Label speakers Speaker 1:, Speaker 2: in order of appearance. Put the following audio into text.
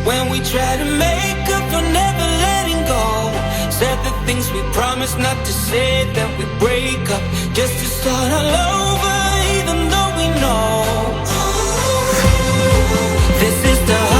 Speaker 1: when we try to make up for never letting go. Said the things we promised not to say, that we break up just to start all over, even though we know this is the